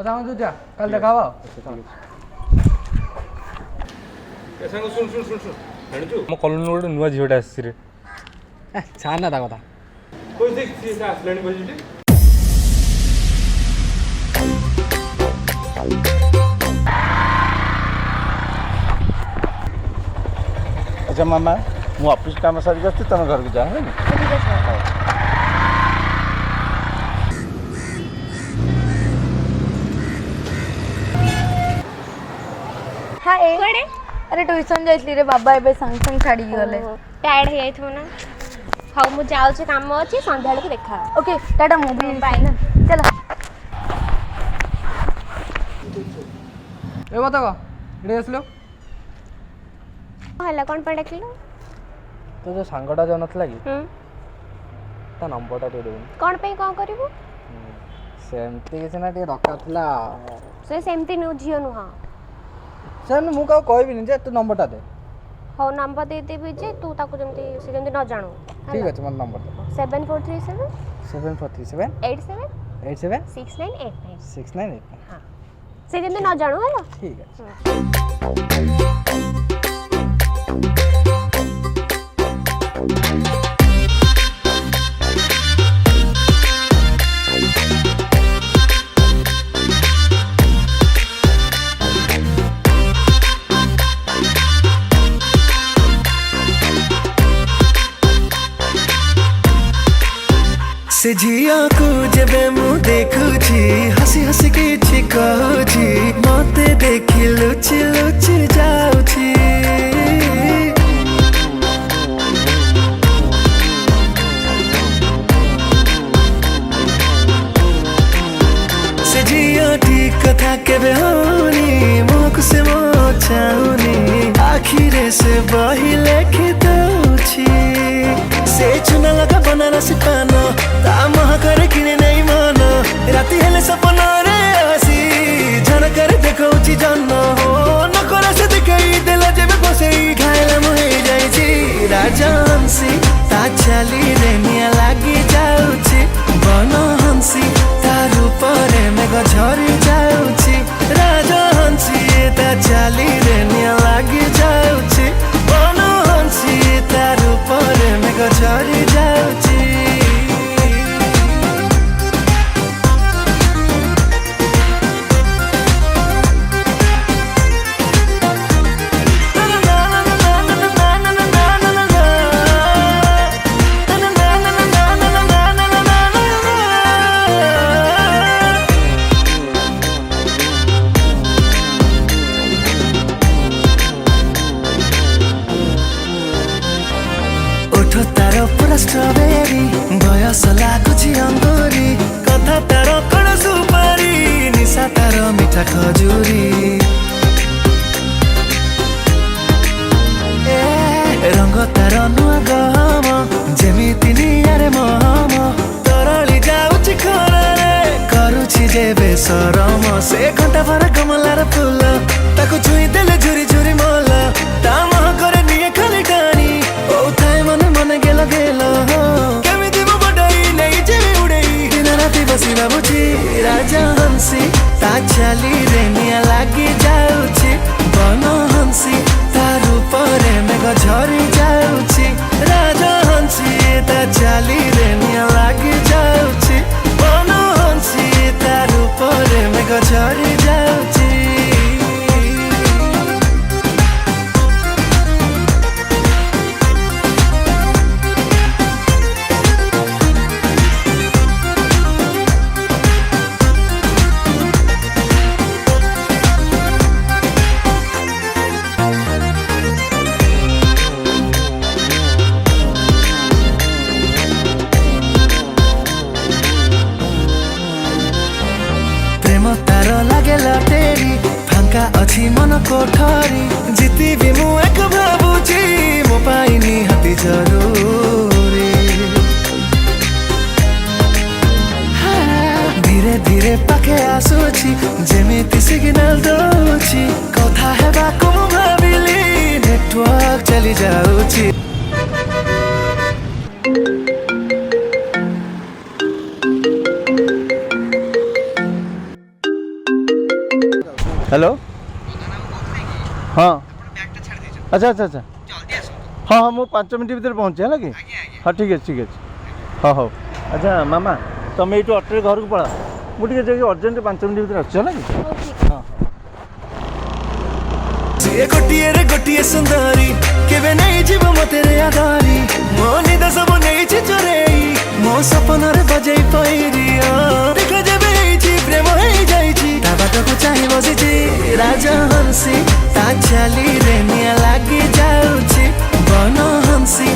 चाहूँ जा कल देखा मो कॉलोनी गोटे नुआ झीटा आसी छाड़ ना कथा अच्छा मामा मु ऑफिस काम सारी आती तुम घर को जाओ हाय अरे ट्यूशन जाइली रे बाबा एबे संग संग छाड़ी गले टायर्ड हे थो ना हाउ मु जाउ छ काम अछि संध्या को देखा ओके टाटा मूवी बाय ना चलो ए बता इडे आसलो हला कोन पडे किलो तो जो सांगटा जो नथला कि ता नंबरटा दे देबो कोन पे कोन करिवो सेमती किछ ना टे दरकार थला से सेमती नु जियो नु हां सेम मु का कहबिनी जे तू नंबरटा दे हो नंबर दे देबी जे तू ताको जमती से जमती न जानो ठीक अछि मन नंबर दे 7437 7437 87 87 6989 6989 हां से जमती न जानो है ठीक अछि से झिया को जबे मु देखुची हसी हसी किछि कहूची मते देखि लुचि लुचि जाउची से झिया ठीक कथा केबे होनी मुख से मो चाहुनी आखिरे से बही लेखि दउची से चुना लगा बनारसी पान ता मह करे किने नहीं मन राति हेले सपना रे आसी झनकर देखौची जन्न हो न करे से देखई देला जेबे बसई घायल मोहे जाईची राजा हंसी ता चली रे निया लागी जाउची बन हंसी ता रूप रे मेघ झरी जाउची राजा हंसी ता चली रे निया लागी जाउची बन हंसी ता रूप रे मेघ झरी जाउची स्ट्रॉबेरी बयस लागुची अंगूरी कथा तार कण सुपारी निशा तार मीठा खजूरी रंग तार नुआ गहम जेमिति नियारे महम तरली जाउची खरारे करूची जेबे सरम से घंटा भर कमलार फूल ताको छुई देले झुरी झुरी मोल ता मह करे निये खाली टाणी ओ थाए मन मन गेल गेल केमिति मो बडई नहीं जेबे उडई दिन राति बसी बाबुची राजा हंसी ता चली रे निया लागी जाउची बन हंसी ता रूप रे मेघ झरी जाउची राजा हंसी ता चली रे निया लागी जाउची बन हंसी ता रूप रे मेघ झरी जाउची लटेरी फांका अच्छी मन कोठरी जीती भी मु एक भाबुची मो पाई निहाती जरूरी धीरे धीरे पाखे आसुची जेमिति सिग्नल दउची कथा हेबा को मु भाबिली नेटवर्क चली जाउची हेलो हाँ अच्छा अच्छा अच्छा हाँ हाँ मुझे 5 मिनट भितर पहुँचे है कि हाँ ठीक है हाँ हाँ अच्छा मामा तुम ये अटोरे घर को पड़ा मुझे अर्जेंट 5 मिनट भितर आसला कि हाँ गोटिए सुंदरी केबे नहीं जीव मते रे आदारी मो निद सब नहीं छी चोरेई मो सपन रे बजई पैरिया देख जेबे छी प्रेम होई जाई छी ता बात को चाहि बसी छी राजा हंसी ता चाली रे निया लागी जाउछी बन हंसी